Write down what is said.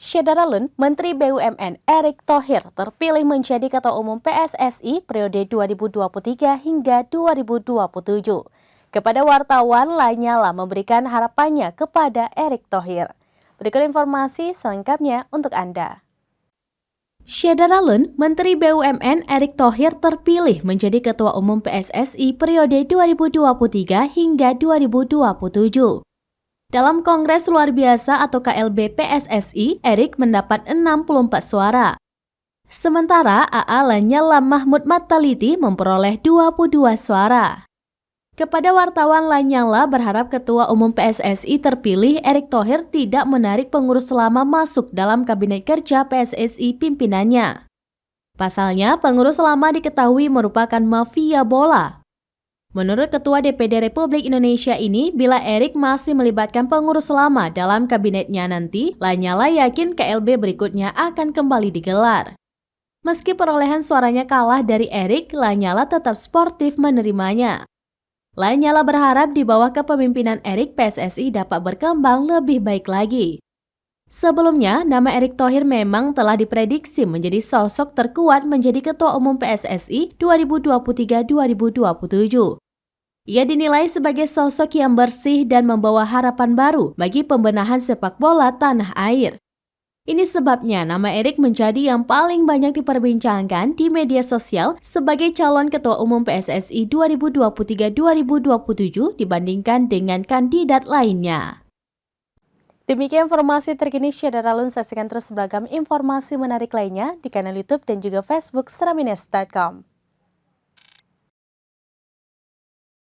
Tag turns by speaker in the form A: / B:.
A: Syederalun, Menteri BUMN Erick Thohir terpilih menjadi Ketua Umum PSSI periode 2023 hingga 2027. Kepada wartawan, Lanyala memberikan harapannya kepada Erick Thohir. Berikut informasi selengkapnya untuk Anda. Syederalun, Menteri BUMN Erick Thohir terpilih menjadi Ketua Umum PSSI periode 2023 hingga 2027. Dalam Kongres Luar Biasa atau KLB PSSI, Erick mendapat 64 suara. Sementara AA Lanyala Mahmud Mataliti memperoleh 22 suara. Kepada wartawan, Lanyala berharap Ketua Umum PSSI terpilih Erick Thohir tidak menarik pengurus lama masuk dalam Kabinet Kerja PSSI pimpinannya. Pasalnya, pengurus lama diketahui merupakan mafia bola. Menurut Ketua DPD Republik Indonesia ini, bila Erick masih melibatkan pengurus lama dalam kabinetnya nanti, Lanyala yakin KLB berikutnya akan kembali digelar. Meski perolehan suaranya kalah dari Erick, Lanyala tetap sportif menerimanya. Lanyala berharap di bawah kepemimpinan Erick, PSSI dapat berkembang lebih baik lagi. Sebelumnya, nama Erick Thohir memang telah diprediksi menjadi sosok terkuat menjadi Ketua Umum PSSI 2023-2027. Ia dinilai sebagai sosok yang bersih dan membawa harapan baru bagi pembenahan sepak bola tanah air. Ini sebabnya nama Erick menjadi yang paling banyak diperbincangkan di media sosial sebagai calon Ketua Umum PSSI 2023-2027 dibandingkan dengan kandidat lainnya. Demikian informasi terkini Syederalun, saksikan terus beragam informasi menarik lainnya di kanal YouTube dan juga Facebook seramines.com.